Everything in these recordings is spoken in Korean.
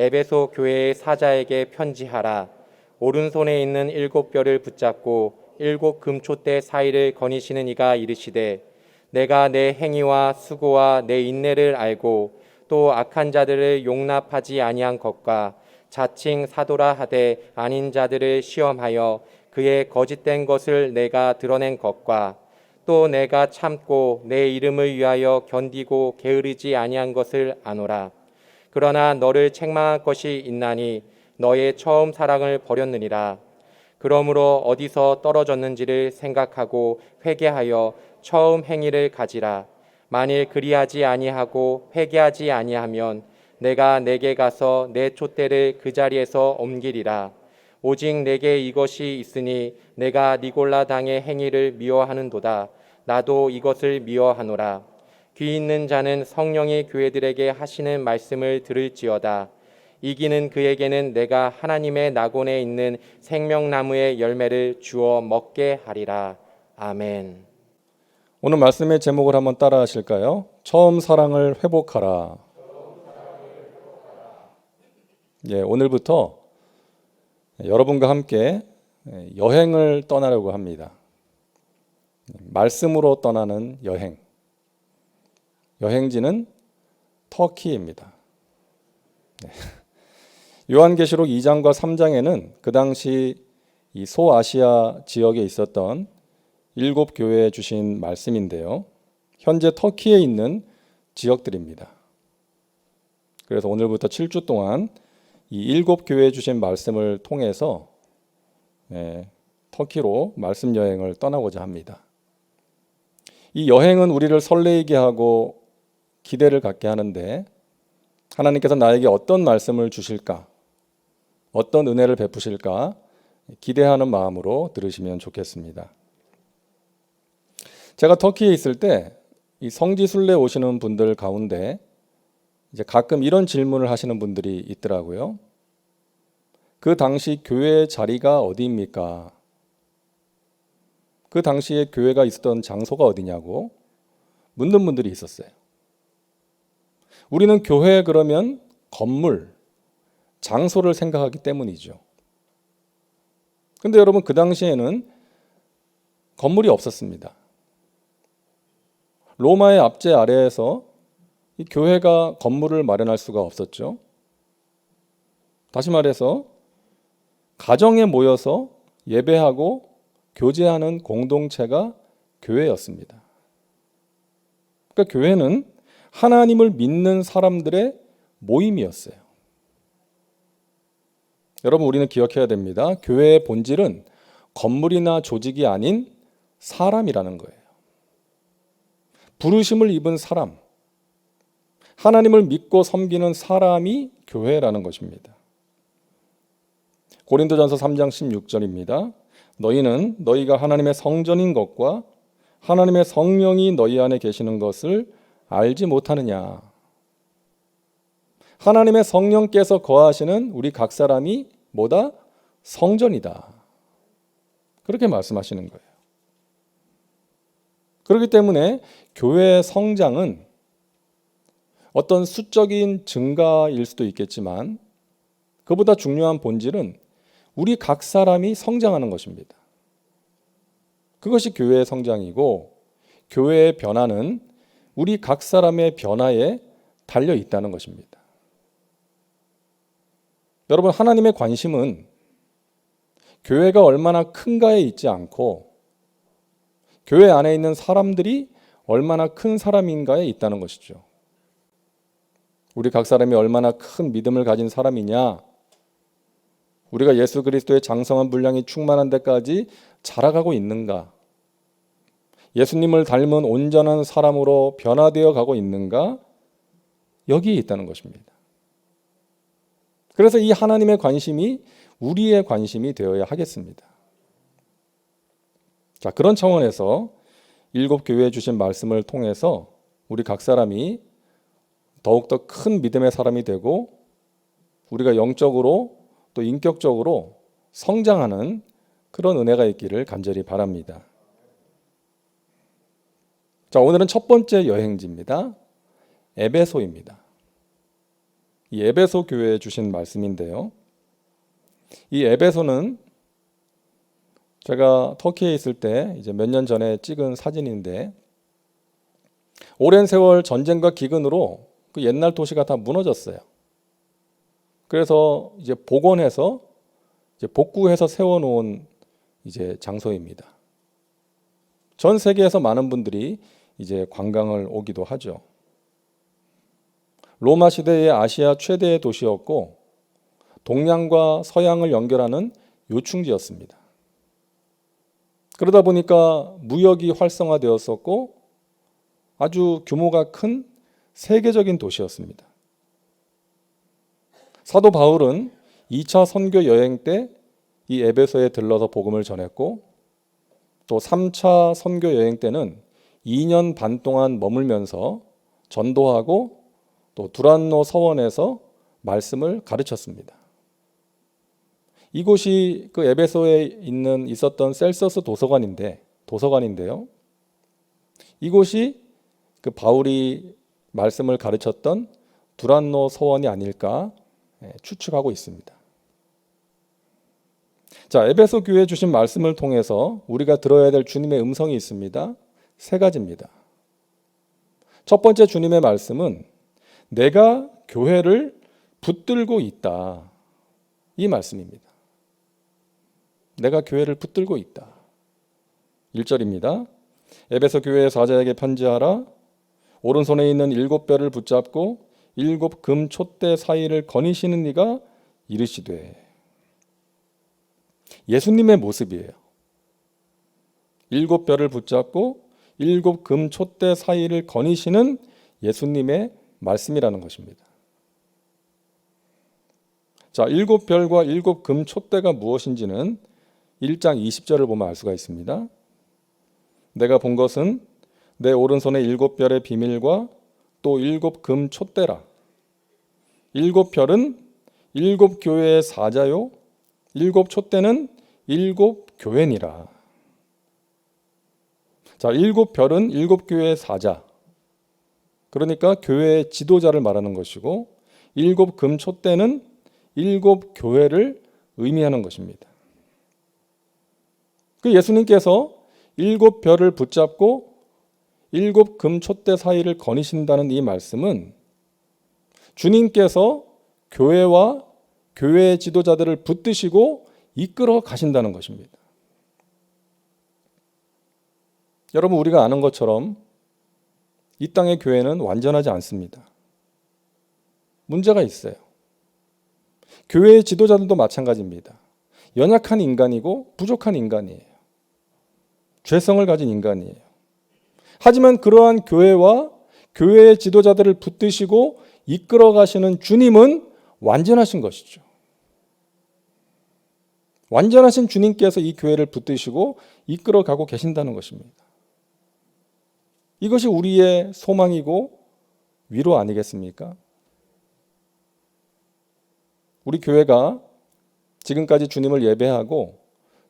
에베소 교회의 사자에게 편지하라. 오른손에 있는 7뼈를 붙잡고 7금촛대 사이를 거니시는 이가 이르시되 내가 내 행위와 수고와 내 인내를 알고 또 악한 자들을 용납하지 아니한 것과 자칭 사도라 하되 아닌 자들을 시험하여 그의 거짓된 것을 내가 드러낸 것과 또 내가 참고 내 이름을 위하여 견디고 게으르지 아니한 것을 아노라. 그러나 너를 책망할 것이 있나니 너의 처음 사랑을 버렸느니라. 그러므로 어디서 떨어졌는지를 생각하고 회개하여 처음 행위를 가지라. 만일 그리하지 아니하고 회개하지 아니하면 내가 내게 가서 내 촛대를 그 자리에서 옮기리라. 오직 내게 이것이 있으니 내가 니골라 당의 행위를 미워하는도다. 나도 이것을 미워하노라. 귀 있는 자는 성령이 교회들에게 하시는 말씀을 들을지어다. 이기는 그에게는 내가 하나님의 낙원에 있는 생명나무의 열매를 주어 먹게 하리라. 아멘. 오늘 말씀의 제목을 한번 따라 하실까요? 처음 사랑을 회복하라. 예, 오늘부터 여러분과 함께 여행을 떠나려고 합니다. 말씀으로 떠나는 여행. 여행지는 터키입니다. 요한계시록 2장과 3장에는 그 당시 이 소아시아 지역에 있었던 7교회에 주신 말씀인데요. 현재 터키에 있는 지역들입니다. 그래서 오늘부터 7주 동안 이 7교회에 주신 말씀을 통해서 터키로 말씀 여행을 떠나고자 합니다. 이 여행은 우리를 설레이게 하고 기대를 갖게 하는데 하나님께서 나에게 어떤 말씀을 주실까? 어떤 은혜를 베푸실까? 기대하는 마음으로 들으시면 좋겠습니다. 제가 터키에 있을 때 이 성지순례 오시는 분들 가운데 이제 가끔 이런 질문을 하시는 분들이 있더라고요. 그 당시 교회 자리가 어디입니까? 그 당시에 교회가 있었던 장소가 어디냐고 묻는 분들이 있었어요. 우리는 교회 그러면 건물, 장소를 생각하기 때문이죠. 근데 여러분 그 당시에는 건물이 없었습니다. 로마의 압제 아래에서 이 교회가 건물을 마련할 수가 없었죠. 다시 말해서 가정에 모여서 예배하고 교제하는 공동체가 교회였습니다. 그러니까 교회는 하나님을 믿는 사람들의 모임이었어요. 여러분 우리는 기억해야 됩니다. 교회의 본질은 건물이나 조직이 아닌 사람이라는 거예요. 부르심을 입은 사람, 하나님을 믿고 섬기는 사람이 교회라는 것입니다. 고린도전서 3장 16절입니다. 너희는 너희가 하나님의 성전인 것과 하나님의 성령이 너희 안에 계시는 것을 알지 못하느냐. 하나님의 성령께서 거하시는 우리 각 사람이 뭐다? 성전이다. 그렇게 말씀하시는 거예요. 그렇기 때문에 교회의 성장은 어떤 수적인 증가일 수도 있겠지만 그보다 중요한 본질은 우리 각 사람이 성장하는 것입니다. 그것이 교회의 성장이고 교회의 변화는 우리 각 사람의 변화에 달려 있다는 것입니다. 여러분 하나님의 관심은 교회가 얼마나 큰가에 있지 않고 교회 안에 있는 사람들이 얼마나 큰 사람인가에 있다는 것이죠. 우리 각 사람이 얼마나 큰 믿음을 가진 사람이냐, 우리가 예수 그리스도의 장성한 분량이 충만한 데까지 자라가고 있는가, 예수님을 닮은 온전한 사람으로 변화되어 가고 있는가, 여기에 있다는 것입니다. 그래서 이 하나님의 관심이 우리의 관심이 되어야 하겠습니다. 자, 그런 차원에서 7교회에 주신 말씀을 통해서 우리 각 사람이 더욱더 큰 믿음의 사람이 되고 우리가 영적으로 또 인격적으로 성장하는 그런 은혜가 있기를 간절히 바랍니다. 자, 오늘은 첫 번째 여행지입니다. 에베소입니다. 이 에베소 교회에 주신 말씀인데요. 이 에베소는 제가 터키에 있을 때 이제 몇 년 전에 찍은 사진인데, 오랜 세월 전쟁과 기근으로 그 옛날 도시가 다 무너졌어요. 그래서 이제 복원해서 이제 복구해서 세워놓은 이제 장소입니다. 전 세계에서 많은 분들이 이제 관광을 오기도 하죠. 로마 시대의 아시아 최대의 도시였고 동양과 서양을 연결하는 요충지였습니다. 그러다 보니까 무역이 활성화되었었고 아주 규모가 큰 세계적인 도시였습니다. 사도 바울은 2차 선교 여행 때 이 에베소에 들러서 복음을 전했고, 또 3차 선교 여행 때는 2년 반 동안 머물면서 전도하고 또 두란노 서원에서 말씀을 가르쳤습니다. 이곳이 그 에베소에 있었던 셀서스 도서관인데요. 이곳이 그 바울이 말씀을 가르쳤던 두란노 서원이 아닐까 추측하고 있습니다. 자, 에베소 교회에 주신 말씀을 통해서 우리가 들어야 될 주님의 음성이 있습니다. 세 가지입니다. 첫 번째 주님의 말씀은 내가 교회를 붙들고 있다. 이 말씀입니다. 내가 교회를 붙들고 있다. 1절입니다. 에베소 교회의 사자에게 편지하라. 오른손에 있는 7뼈를 붙잡고 7 금 촛대 사이를 거니시는 이가 이르시되. 예수님의 모습이에요. 7뼈를 붙잡고 7 금 촛대 사이를 거니시는 예수님의 말씀이라는 것입니다. 자, 7별과 7 금 촛대가 무엇인지는 1장 20절을 보면 알 수가 있습니다. 내가 본 것은 내 오른손의 7별의 비밀과 또 7 금 촛대라. 7별은 7 교회의 사자요 7 촛대는 7 교회니라. 자, 7별은 7 교회의 사자, 그러니까 교회의 지도자를 말하는 것이고, 7 금 촛대는 7 교회를 의미하는 것입니다. 그 예수님께서 7별을 붙잡고 7 금 촛대 사이를 거니신다는 이 말씀은 주님께서 교회와 교회의 지도자들을 붙드시고 이끌어 가신다는 것입니다. 여러분, 우리가 아는 것처럼 이 땅의 교회는 완전하지 않습니다. 문제가 있어요. 교회의 지도자들도 마찬가지입니다. 연약한 인간이고 부족한 인간이에요. 죄성을 가진 인간이에요. 하지만 그러한 교회와 교회의 지도자들을 붙드시고 이끌어 가시는 주님은 완전하신 것이죠. 완전하신 주님께서 이 교회를 붙드시고 이끌어 가고 계신다는 것입니다. 이것이 우리의 소망이고 위로 아니겠습니까? 우리 교회가 지금까지 주님을 예배하고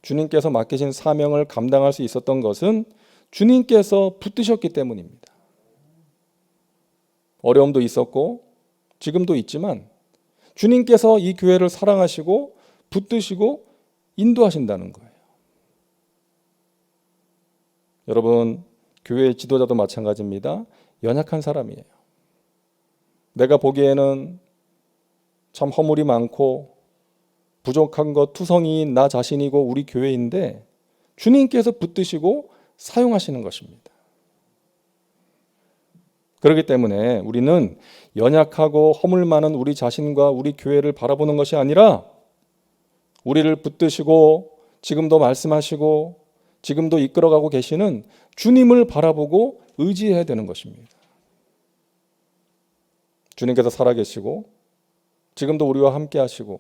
주님께서 맡기신 사명을 감당할 수 있었던 것은 주님께서 붙드셨기 때문입니다. 어려움도 있었고 지금도 있지만 주님께서 이 교회를 사랑하시고 붙드시고 인도하신다는 거예요. 여러분, 교회의 지도자도 마찬가지입니다. 연약한 사람이에요. 내가 보기에는 참 허물이 많고 부족한 것 투성이인 나 자신이고 우리 교회인데 주님께서 붙드시고 사용하시는 것입니다. 그렇기 때문에 우리는 연약하고 허물 많은 우리 자신과 우리 교회를 바라보는 것이 아니라 우리를 붙드시고 지금도 말씀하시고 지금도 이끌어가고 계시는 주님을 바라보고 의지해야 되는 것입니다. 주님께서 살아계시고 지금도 우리와 함께 하시고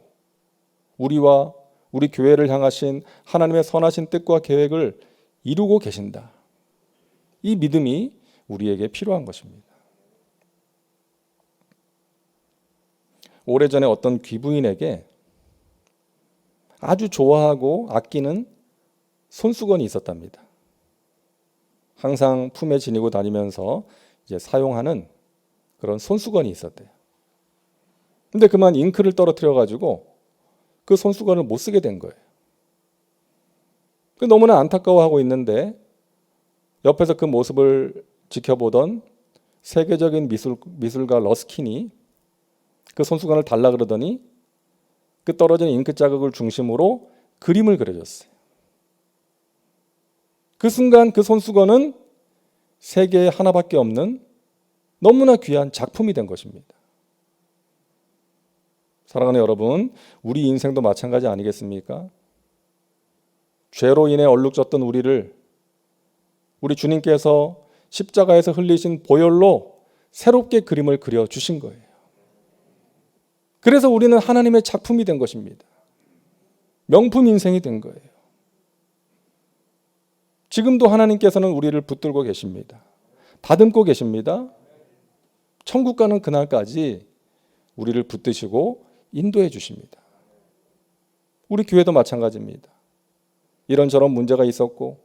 우리와 우리 교회를 향하신 하나님의 선하신 뜻과 계획을 이루고 계신다. 이 믿음이 우리에게 필요한 것입니다. 오래전에 어떤 귀부인에게 아주 좋아하고 아끼는 손수건이 있었답니다. 항상 품에 지니고 다니면서 이제 사용하는 그런 손수건이 있었대요. 근데 그만 잉크를 떨어뜨려 가지고 그 손수건을 못 쓰게 된 거예요. 너무나 안타까워하고 있는데 옆에서 그 모습을 지켜보던 세계적인 미술가 러스킨이 그 손수건을 달라 그러더니 그 떨어진 잉크 자국을 중심으로 그림을 그려줬어요. 그 순간 그 손수건은 세계에 하나밖에 없는 너무나 귀한 작품이 된 것입니다. 사랑하는 여러분, 우리 인생도 마찬가지 아니겠습니까? 죄로 인해 얼룩졌던 우리를 우리 주님께서 십자가에서 흘리신 보혈로 새롭게 그림을 그려주신 거예요. 그래서 우리는 하나님의 작품이 된 것입니다. 명품 인생이 된 거예요. 지금도 하나님께서는 우리를 붙들고 계십니다. 다듬고 계십니다. 천국 가는 그날까지 우리를 붙드시고 인도해 주십니다. 우리 교회도 마찬가지입니다. 이런저런 문제가 있었고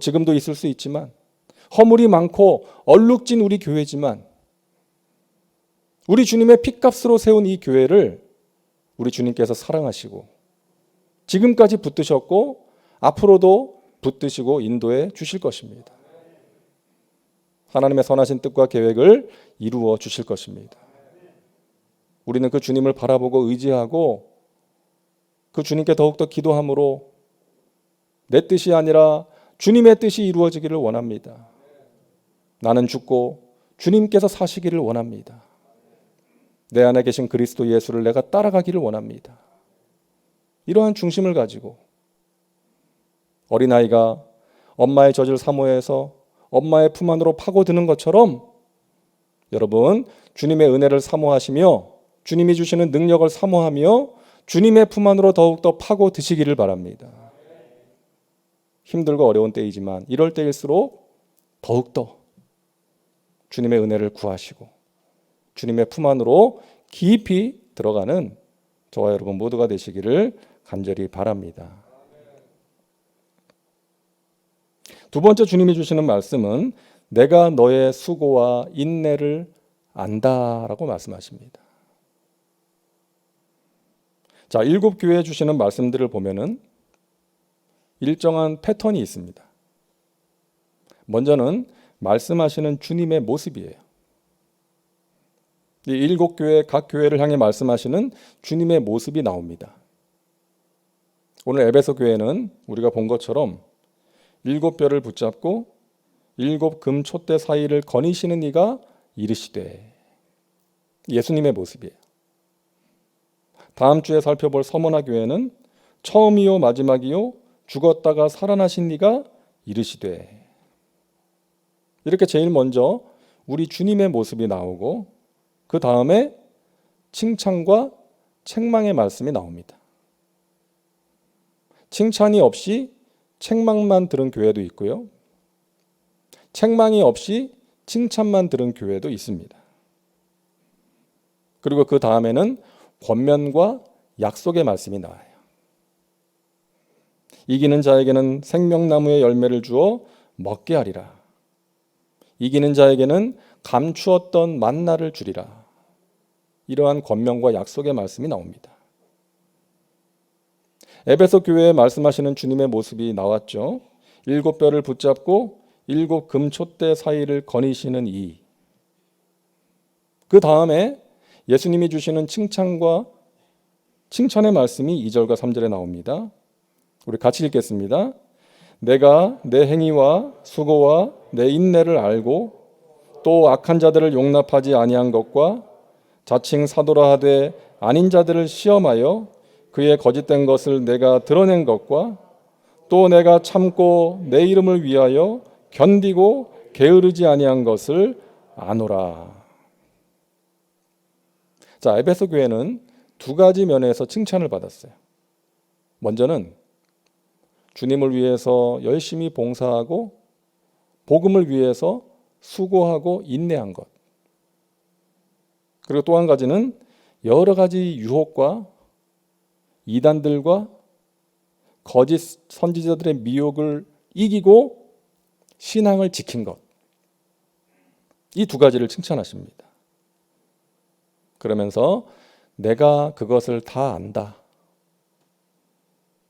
지금도 있을 수 있지만 허물이 많고 얼룩진 우리 교회지만 우리 주님의 핏값으로 세운 이 교회를 우리 주님께서 사랑하시고 지금까지 붙드셨고 앞으로도 붙드시고 인도해 주실 것입니다. 하나님의 선하신 뜻과 계획을 이루어 주실 것입니다. 우리는 그 주님을 바라보고 의지하고 그 주님께 더욱더 기도함으로 내 뜻이 아니라 주님의 뜻이 이루어지기를 원합니다. 나는 죽고 주님께서 사시기를 원합니다. 내 안에 계신 그리스도 예수를 내가 따라가기를 원합니다. 이러한 중심을 가지고 어린아이가 엄마의 젖을 사모해서 엄마의 품 안으로 파고드는 것처럼 여러분 주님의 은혜를 사모하시며 주님이 주시는 능력을 사모하며 주님의 품 안으로 더욱더 파고드시기를 바랍니다. 힘들고 어려운 때이지만 이럴 때일수록 더욱더 주님의 은혜를 구하시고 주님의 품 안으로 깊이 들어가는 저와 여러분 모두가 되시기를 간절히 바랍니다. 두 번째 주님이 주시는 말씀은 내가 너의 수고와 인내를 안다라고 말씀하십니다. 자, 7교회에 주시는 말씀들을 보면은 일정한 패턴이 있습니다. 먼저는 말씀하시는 주님의 모습이에요. 이 7교회 각 교회를 향해 말씀하시는 주님의 모습이 나옵니다. 오늘 에베소 교회는 우리가 본 것처럼 7뼈를 붙잡고 7 금촛대 사이를 거니시는 이가 이르시되 예수님의 모습이에요. 다음 주에 살펴볼 서머나 교회는 처음이요 마지막이요 죽었다가 살아나신 이가 이르시되 이렇게 제일 먼저 우리 주님의 모습이 나오고 그 다음에 칭찬과 책망의 말씀이 나옵니다. 칭찬이 없이 책망만 들은 교회도 있고요. 책망이 없이 칭찬만 들은 교회도 있습니다. 그리고 그 다음에는 권면과 약속의 말씀이 나와요. 이기는 자에게는 생명나무의 열매를 주어 먹게 하리라. 이기는 자에게는 감추었던 만나를 주리라. 이러한 권면과 약속의 말씀이 나옵니다. 에베소 교회에 말씀하시는 주님의 모습이 나왔죠. 7뼈를 붙잡고 7 금촛대 사이를 거니시는 이. 그 다음에 예수님이 주시는 칭찬과 칭찬의 말씀이 2절과 3절에 나옵니다. 우리 같이 읽겠습니다. 내가 내 행위와 수고와 내 인내를 알고 또 악한 자들을 용납하지 아니한 것과 자칭 사도라 하되 아닌 자들을 시험하여 그의 거짓된 것을 내가 드러낸 것과 또 내가 참고 내 이름을 위하여 견디고 게으르지 아니한 것을 아노라. 자, 에베소 교회는 두 가지 면에서 칭찬을 받았어요. 먼저는 주님을 위해서 열심히 봉사하고 복음을 위해서 수고하고 인내한 것. 그리고 또 한 가지는 여러 가지 유혹과 이단들과 거짓 선지자들의 미혹을 이기고 신앙을 지킨 것. 이 두 가지를 칭찬하십니다. 그러면서 내가 그것을 다 안다.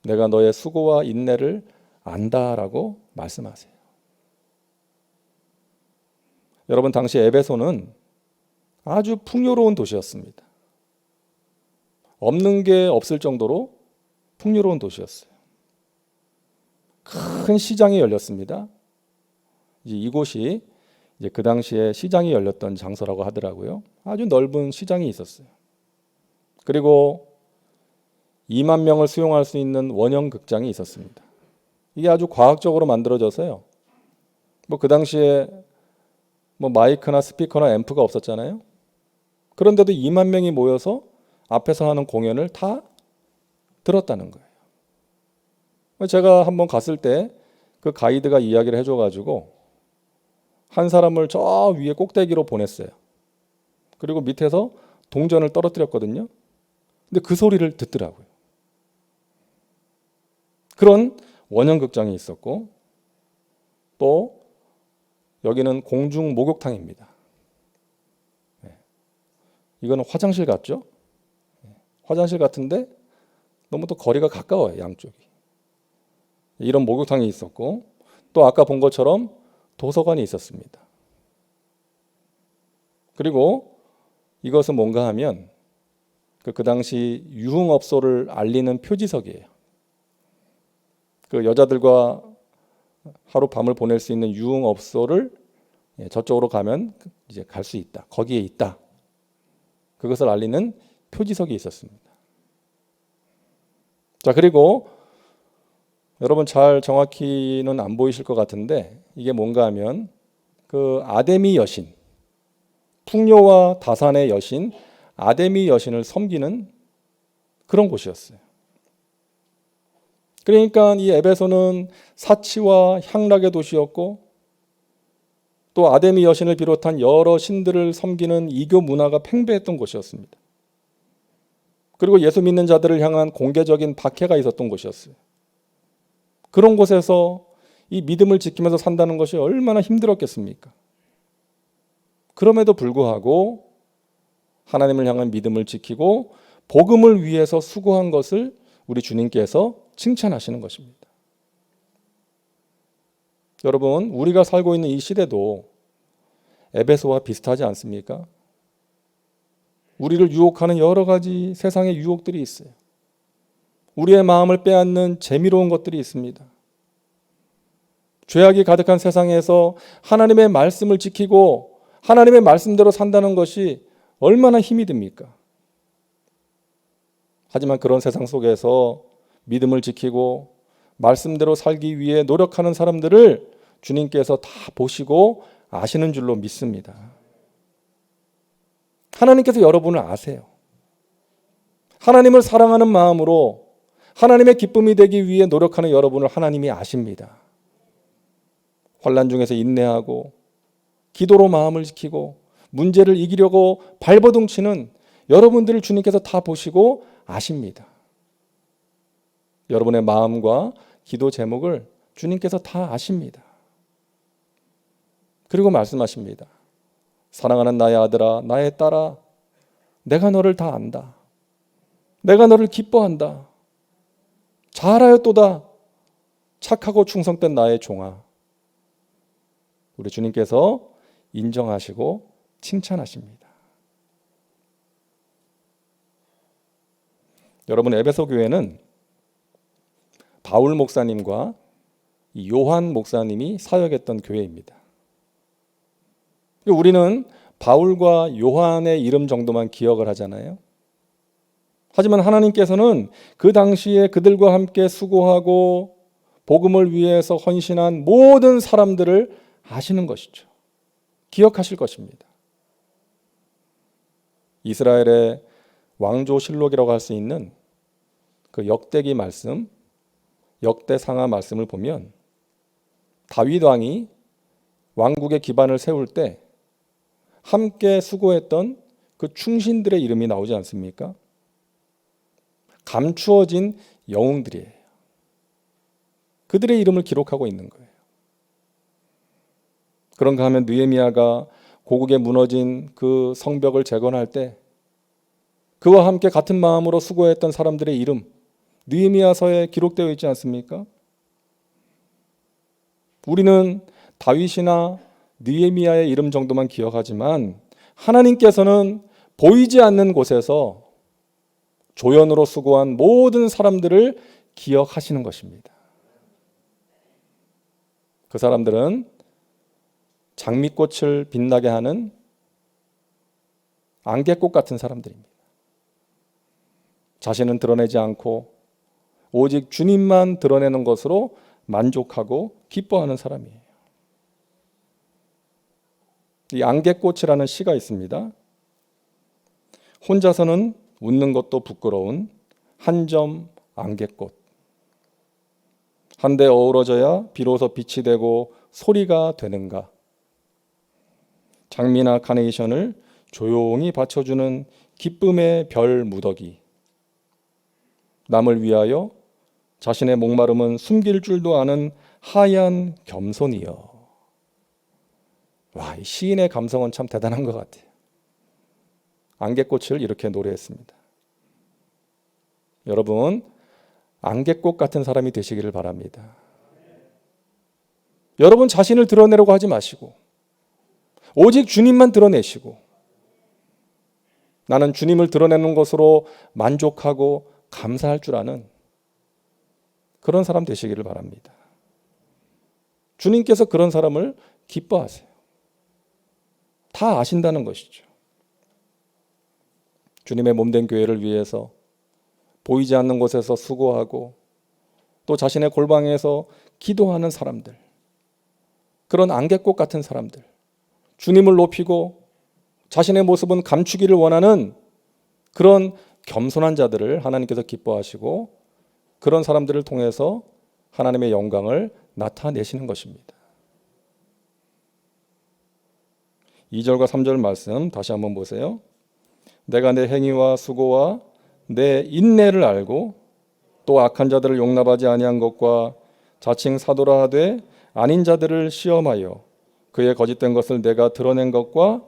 내가 너의 수고와 인내를 안다라고 말씀하세요. 여러분, 당시 에베소는 아주 풍요로운 도시였습니다. 없는 게 없을 정도로 풍요로운 도시였어요. 큰 시장이 열렸습니다. 이곳이 이제 그 당시에 시장이 열렸던 장소라고 하더라고요. 아주 넓은 시장이 있었어요. 그리고 2만 명을 수용할 수 있는 원형 극장이 있었습니다. 이게 아주 과학적으로 만들어져서요. 그 당시에 마이크나 스피커나 앰프가 없었잖아요. 그런데도 2만 명이 모여서 앞에서 하는 공연을 다 들었다는 거예요. 제가 한번 갔을 때 그 가이드가 이야기를 해줘가지고 한 사람을 저 위에 꼭대기로 보냈어요. 그리고 밑에서 동전을 떨어뜨렸거든요. 근데 그 소리를 듣더라고요. 그런 원형극장이 있었고, 또 여기는 공중 목욕탕입니다. 이거는 화장실 같죠? 화장실 같은데 너무 또 거리가 가까워요, 양쪽이. 이런 목욕탕이 있었고, 또 아까 본 것처럼 도서관이 있었습니다. 그리고 이것은 뭔가 하면 그 당시 유흥업소를 알리는 표지석이에요. 그 여자들과 하룻밤을 보낼 수 있는 유흥업소를 저쪽으로 가면 이제 갈 수 있다. 거기에 있다. 그것을 알리는 표지석이 있었습니다. 자, 그리고 여러분 잘 정확히는 안 보이실 것 같은데 이게 뭔가 하면 그 아데미 여신, 풍요와 다산의 여신 아데미 여신을 섬기는 그런 곳이었어요. 그러니까 이 에베소는 사치와 향락의 도시였고, 또 아데미 여신을 비롯한 여러 신들을 섬기는 이교 문화가 팽배했던 곳이었습니다. 그리고 예수 믿는 자들을 향한 공개적인 박해가 있었던 곳이었어요. 그런 곳에서 이 믿음을 지키면서 산다는 것이 얼마나 힘들었겠습니까? 그럼에도 불구하고 하나님을 향한 믿음을 지키고 복음을 위해서 수고한 것을 우리 주님께서 칭찬하시는 것입니다. 여러분, 우리가 살고 있는 이 시대도 에베소와 비슷하지 않습니까? 우리를 유혹하는 여러 가지 세상의 유혹들이 있어요. 우리의 마음을 빼앗는 재미로운 것들이 있습니다. 죄악이 가득한 세상에서 하나님의 말씀을 지키고 하나님의 말씀대로 산다는 것이 얼마나 힘이 듭니까? 하지만 그런 세상 속에서 믿음을 지키고 말씀대로 살기 위해 노력하는 사람들을 주님께서 다 보시고 아시는 줄로 믿습니다. 하나님께서 여러분을 아세요. 하나님을 사랑하는 마음으로 하나님의 기쁨이 되기 위해 노력하는 여러분을 하나님이 아십니다. 환난 중에서 인내하고 기도로 마음을 지키고 문제를 이기려고 발버둥치는 여러분들을 주님께서 다 보시고 아십니다. 여러분의 마음과 기도 제목을 주님께서 다 아십니다. 그리고 말씀하십니다. 사랑하는 나의 아들아, 나의 딸아, 내가 너를 다 안다. 내가 너를 기뻐한다. 잘하였도다. 착하고 충성된 나의 종아. 우리 주님께서 인정하시고 칭찬하십니다. 여러분, 에베소 교회는 바울 목사님과 요한 목사님이 사역했던 교회입니다. 우리는 바울과 요한의 이름 정도만 기억을 하잖아요. 하지만 하나님께서는 그 당시에 그들과 함께 수고하고 복음을 위해서 헌신한 모든 사람들을 아시는 것이죠. 기억하실 것입니다. 이스라엘의 왕조실록이라고 할 수 있는 그 역대기 말씀, 역대상하 말씀을 보면 다윗 왕이 왕국의 기반을 세울 때 함께 수고했던 그 충신들의 이름이 나오지 않습니까? 감추어진 영웅들이에요. 그들의 이름을 기록하고 있는 거예요. 그런가 하면 느헤미야가 고국에 무너진 그 성벽을 재건할 때 그와 함께 같은 마음으로 수고했던 사람들의 이름 느헤미야서에 기록되어 있지 않습니까? 우리는 다윗이나 느헤미야의 이름 정도만 기억하지만 하나님께서는 보이지 않는 곳에서 조연으로 수고한 모든 사람들을 기억하시는 것입니다. 그 사람들은 장미꽃을 빛나게 하는 안개꽃 같은 사람들입니다. 자신은 드러내지 않고 오직 주님만 드러내는 것으로 만족하고 기뻐하는 사람이에요. 이 안개꽃이라는 시가 있습니다. 혼자서는 웃는 것도 부끄러운 한 점 안개꽃. 한데 어우러져야 비로소 빛이 되고 소리가 되는가. 장미나 카네이션을 조용히 받쳐주는 기쁨의 별 무더기. 남을 위하여 자신의 목마름은 숨길 줄도 아는 하얀 겸손이여. 와, 이 시인의 감성은 참 대단한 것 같아요. 안개꽃을 이렇게 노래했습니다. 여러분, 안개꽃 같은 사람이 되시기를 바랍니다. 여러분 자신을 드러내려고 하지 마시고 오직 주님만 드러내시고 나는 주님을 드러내는 것으로 만족하고 감사할 줄 아는 그런 사람 되시기를 바랍니다. 주님께서 그런 사람을 기뻐하세요. 다 아신다는 것이죠. 주님의 몸된 교회를 위해서 보이지 않는 곳에서 수고하고 또 자신의 골방에서 기도하는 사람들, 그런 안개꽃 같은 사람들, 주님을 높이고 자신의 모습은 감추기를 원하는 그런 겸손한 자들을 하나님께서 기뻐하시고 그런 사람들을 통해서 하나님의 영광을 나타내시는 것입니다. 2절과 3절 말씀 다시 한번 보세요. 내가 내 행위와 수고와 내 인내를 알고 또 악한 자들을 용납하지 아니한 것과 자칭 사도라 하되 아닌 자들을 시험하여 그의 거짓된 것을 내가 드러낸 것과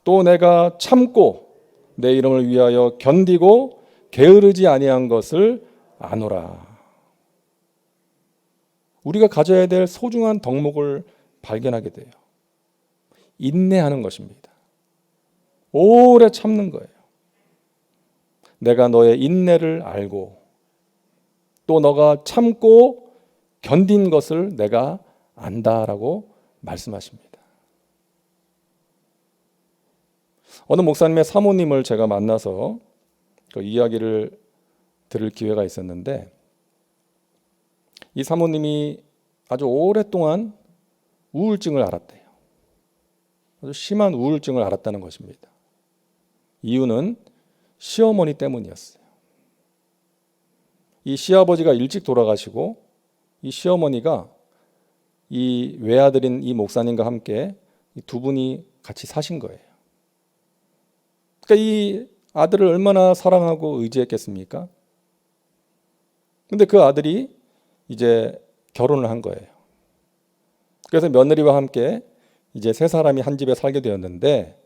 또 내가 참고 내 이름을 위하여 견디고 게으르지 아니한 것을 아노라. 우리가 가져야 될 소중한 덕목을 발견하게 돼요. 인내하는 것입니다. 오래 참는 거예요. 내가 너의 인내를 알고 또 너가 참고 견딘 것을 내가 안다라고 말씀하십니다. 어느 목사님의 사모님을 제가 만나서 그 이야기를 들을 기회가 있었는데 이 사모님이 아주 오랫동안 우울증을 앓았대요. 아주 심한 우울증을 앓았다는 것입니다. 이유는 시어머니 때문이었어요. 이 시아버지가 일찍 돌아가시고 이 시어머니가 이 외아들인 이 목사님과 함께 두 분이 같이 사신 거예요. 그러니까 이 아들을 얼마나 사랑하고 의지했겠습니까? 근데 그 아들이 이제 결혼을 한 거예요. 그래서 며느리와 함께 이제 세 사람이 한 집에 살게 되었는데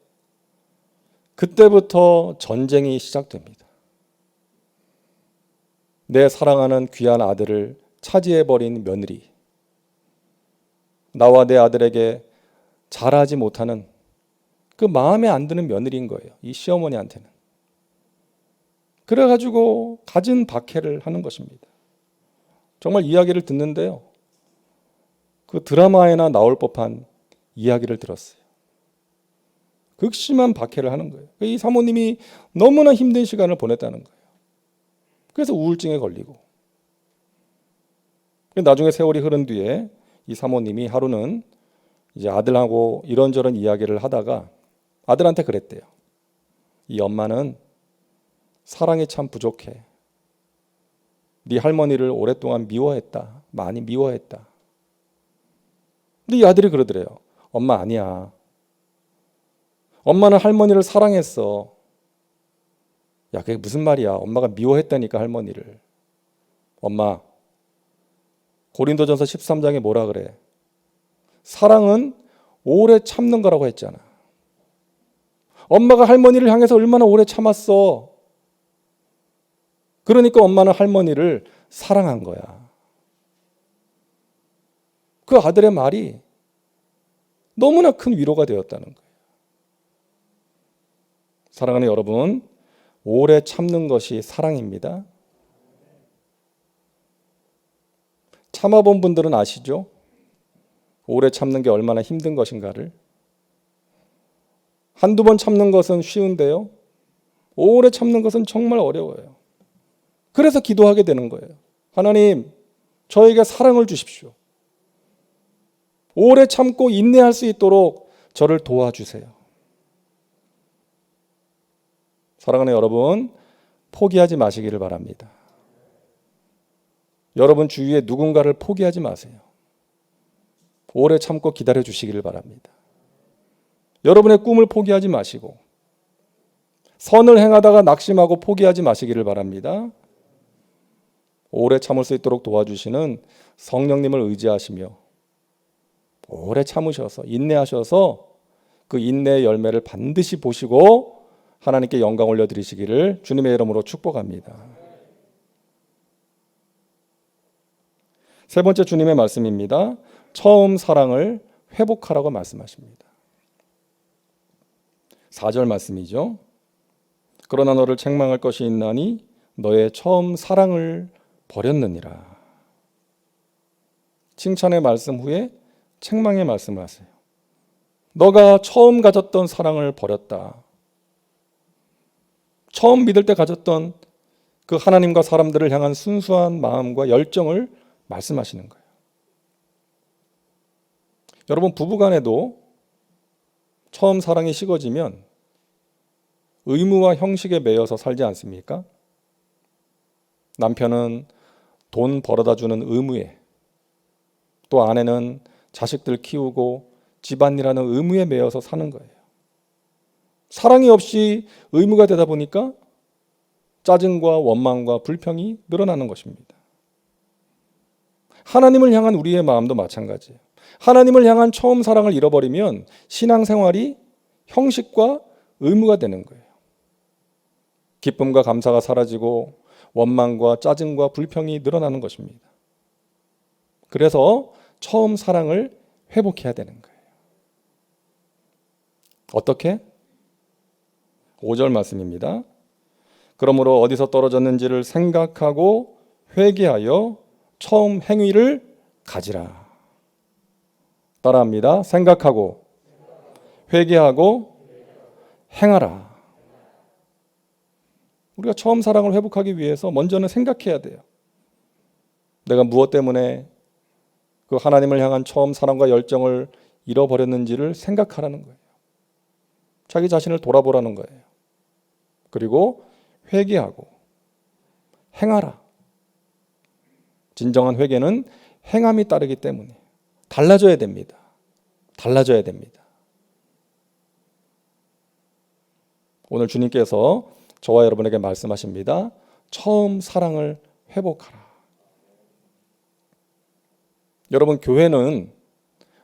그때부터 전쟁이 시작됩니다. 내 사랑하는 귀한 아들을 차지해버린 며느리, 나와 내 아들에게 잘하지 못하는 그 마음에 안 드는 며느리인 거예요. 이 시어머니한테는. 그래가지고 갖은 박해를 하는 것입니다. 정말 이야기를 듣는데요. 그 드라마에나 나올 법한 이야기를 들었어요. 극심한 박해를 하는 거예요. 이 사모님이 너무나 힘든 시간을 보냈다는 거예요. 그래서 우울증에 걸리고. 나중에 세월이 흐른 뒤에 이 사모님이 하루는 이제 아들하고 이런저런 이야기를 하다가 아들한테 그랬대요. 이 엄마는 사랑이 참 부족해. 네 할머니를 오랫동안 미워했다. 많이 미워했다. 근데 이 아들이 그러더래요. 엄마 아니야. 엄마는 할머니를 사랑했어. 야, 그게 무슨 말이야. 엄마가 미워했다니까 할머니를. 엄마, 고린도전서 13장에 뭐라 그래? 사랑은 오래 참는 거라고 했잖아. 엄마가 할머니를 향해서 얼마나 오래 참았어. 그러니까 엄마는 할머니를 사랑한 거야. 그 아들의 말이 너무나 큰 위로가 되었다는 거예요. 사랑하는 여러분, 오래 참는 것이 사랑입니다. 참아본 분들은 아시죠? 오래 참는 게 얼마나 힘든 것인가를. 한두 번 참는 것은 쉬운데요. 오래 참는 것은 정말 어려워요. 그래서 기도하게 되는 거예요. 하나님, 저에게 사랑을 주십시오. 오래 참고 인내할 수 있도록 저를 도와주세요. 사랑하는 여러분, 포기하지 마시기를 바랍니다. 여러분 주위에 누군가를 포기하지 마세요. 오래 참고 기다려 주시기를 바랍니다. 여러분의 꿈을 포기하지 마시고 선을 행하다가 낙심하고 포기하지 마시기를 바랍니다. 오래 참을 수 있도록 도와주시는 성령님을 의지하시며 오래 참으셔서 인내하셔서 그 인내의 열매를 반드시 보시고 하나님께 영광 올려드리시기를 주님의 이름으로 축복합니다. 세 번째 주님의 말씀입니다. 처음 사랑을 회복하라고 말씀하십니다. 4절 말씀이죠. 그러나 너를 책망할 것이 있나니 너의 처음 사랑을 버렸느니라. 칭찬의 말씀 후에 책망의 말씀을 하세요. 너가 처음 가졌던 사랑을 버렸다. 처음 믿을 때 가졌던 그 하나님과 사람들을 향한 순수한 마음과 열정을 말씀하시는 거예요. 여러분 부부간에도 처음 사랑이 식어지면 의무와 형식에 매여서 살지 않습니까? 남편은 돈 벌어다 주는 의무에, 또 아내는 자식들 키우고 집안일하는 의무에 매여서 사는 거예요. 사랑이 없이 의무가 되다 보니까 짜증과 원망과 불평이 늘어나는 것입니다. 하나님을 향한 우리의 마음도 마찬가지예요. 하나님을 향한 처음 사랑을 잃어버리면 신앙생활이 형식과 의무가 되는 거예요. 기쁨과 감사가 사라지고 원망과 짜증과 불평이 늘어나는 것입니다. 그래서 처음 사랑을 회복해야 되는 거예요. 어떻게? 5절 말씀입니다. 그러므로 어디서 떨어졌는지를 생각하고 회개하여 처음 행위를 가지라. 따라합니다. 생각하고 회개하고 행하라. 우리가 처음 사랑을 회복하기 위해서 먼저는 생각해야 돼요. 내가 무엇 때문에 그 하나님을 향한 처음 사랑과 열정을 잃어버렸는지를 생각하라는 거예요. 자기 자신을 돌아보라는 거예요. 그리고 회개하고 행하라. 진정한 회개는 행함이 따르기 때문에 달라져야 됩니다. 달라져야 됩니다. 오늘 주님께서 저와 여러분에게 말씀하십니다. 처음 사랑을 회복하라. 여러분 교회는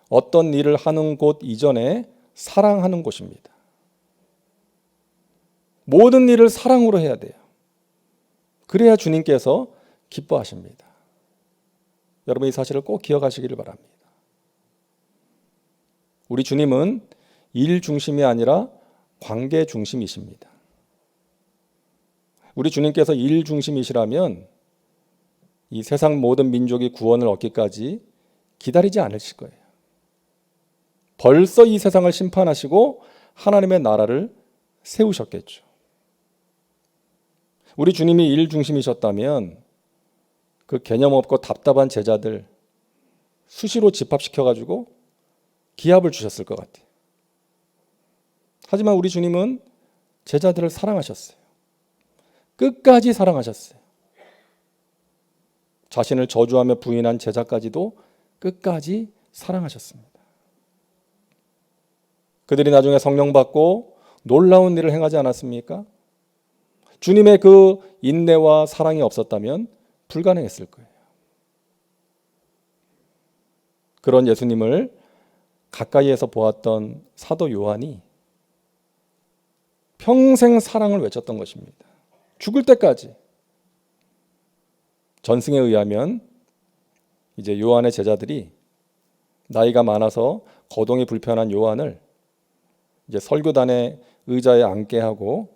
어떤 일을 하는 곳 이전에 사랑하는 곳입니다. 모든 일을 사랑으로 해야 돼요. 그래야 주님께서 기뻐하십니다. 여러분 이 사실을 꼭 기억하시기를 바랍니다. 우리 주님은 일 중심이 아니라 관계 중심이십니다. 우리 주님께서 일 중심이시라면 이 세상 모든 민족이 구원을 얻기까지 기다리지 않으실 거예요. 벌써 이 세상을 심판하시고 하나님의 나라를 세우셨겠죠. 우리 주님이 일 중심이셨다면 그 개념 없고 답답한 제자들 수시로 집합시켜가지고 기합을 주셨을 것 같아요. 하지만 우리 주님은 제자들을 사랑하셨어요. 끝까지 사랑하셨어요. 자신을 저주하며 부인한 제자까지도 끝까지 사랑하셨습니다. 그들이 나중에 성령 받고 놀라운 일을 행하지 않았습니까? 주님의 그 인내와 사랑이 없었다면 불가능했을 거예요. 그런 예수님을 가까이에서 보았던 사도 요한이 평생 사랑을 외쳤던 것입니다. 죽을 때까지. 전승에 의하면 이제 요한의 제자들이 나이가 많아서 거동이 불편한 요한을 이제 설교단의 의자에 앉게 하고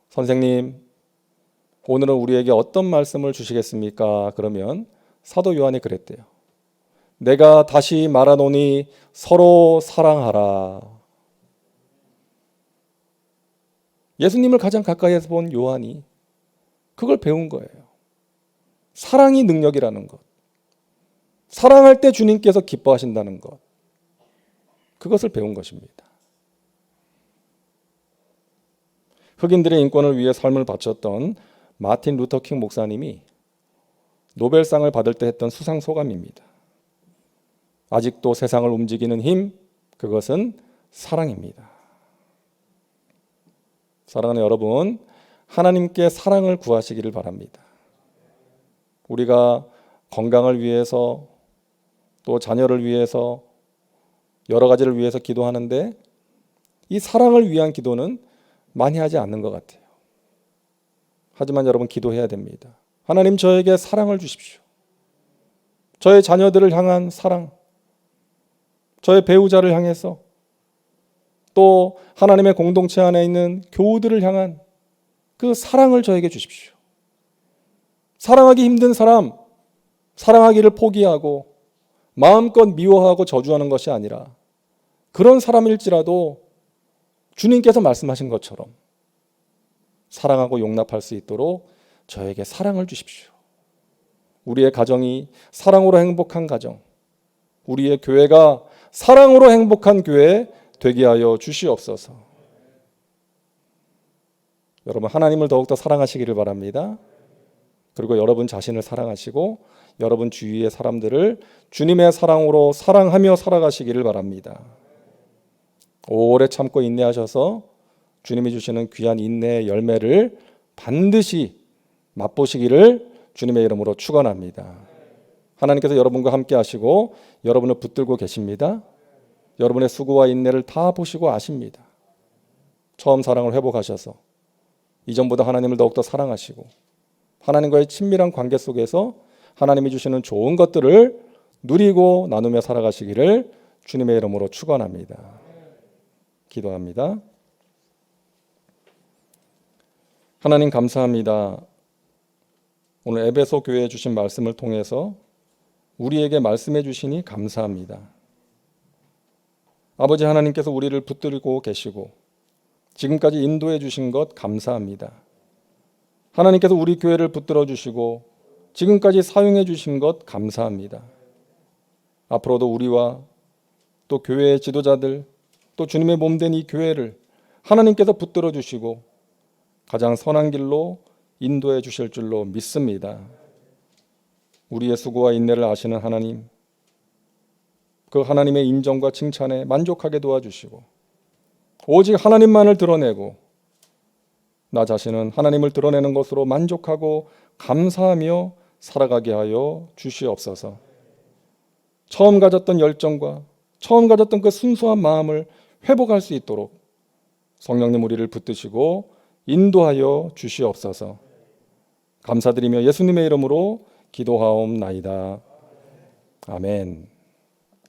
선생님, 오늘은 우리에게 어떤 말씀을 주시겠습니까? 그러면 사도 요한이 그랬대요. 내가 다시 말하노니 서로 사랑하라. 예수님을 가장 가까이에서 본 요한이 그걸 배운 거예요. 사랑이 능력이라는 것. 사랑할 때 주님께서 기뻐하신다는 것. 그것을 배운 것입니다. 흑인들의 인권을 위해 삶을 바쳤던 마틴 루터 킹 목사님이 노벨상을 받을 때 했던 수상 소감입니다. 아직도 세상을 움직이는 힘, 그것은 사랑입니다. 사랑하는 여러분, 하나님께 사랑을 구하시기를 바랍니다. 우리가 건강을 위해서 또 자녀를 위해서 여러 가지를 위해서 기도하는데 이 사랑을 위한 기도는 많이 하지 않는 것 같아요. 하지만 여러분 기도해야 됩니다. 하나님 저에게 사랑을 주십시오. 저의 자녀들을 향한 사랑, 저의 배우자를 향해서 또 하나님의 공동체 안에 있는 교우들을 향한 그 사랑을 저에게 주십시오. 사랑하기 힘든 사람, 사랑하기를 포기하고 마음껏 미워하고 저주하는 것이 아니라 그런 사람일지라도 주님께서 말씀하신 것처럼 사랑하고 용납할 수 있도록 저에게 사랑을 주십시오. 우리의 가정이 사랑으로 행복한 가정, 우리의 교회가 사랑으로 행복한 교회 되게 하여 주시옵소서. 여러분 하나님을 더욱더 사랑하시기를 바랍니다. 그리고 여러분 자신을 사랑하시고 여러분 주위의 사람들을 주님의 사랑으로 사랑하며 살아가시기를 바랍니다. 오래 참고 인내하셔서 주님이 주시는 귀한 인내의 열매를 반드시 맛보시기를 주님의 이름으로 축원합니다. 하나님께서 여러분과 함께 하시고 여러분을 붙들고 계십니다. 여러분의 수고와 인내를 다 보시고 아십니다. 처음 사랑을 회복하셔서 이전보다 하나님을 더욱더 사랑하시고 하나님과의 친밀한 관계 속에서 하나님이 주시는 좋은 것들을 누리고 나누며 살아가시기를 주님의 이름으로 축원합니다. 기도합니다. 하나님 감사합니다. 오늘 에베소 교회에 주신 말씀을 통해서 우리에게 말씀해 주시니 감사합니다. 아버지 하나님께서 우리를 붙들고 계시고 지금까지 인도해 주신 것 감사합니다. 하나님께서 우리 교회를 붙들어 주시고 지금까지 사용해 주신 것 감사합니다. 앞으로도 우리와 또 교회의 지도자들 또 주님의 몸된 이 교회를 하나님께서 붙들어 주시고 가장 선한 길로 인도해 주실 줄로 믿습니다. 우리의 수고와 인내를 아시는 하나님, 그 하나님의 인정과 칭찬에 만족하게 도와주시고 오직 하나님만을 드러내고 나 자신은 하나님을 드러내는 것으로 만족하고 감사하며 살아가게 하여 주시옵소서. 처음 가졌던 열정과 처음 가졌던 그 순수한 마음을 회복할 수 있도록 성령님 우리를 붙드시고 인도하여 주시옵소서. 감사드리며 예수님의 이름으로 기도하옵나이다. 아멘.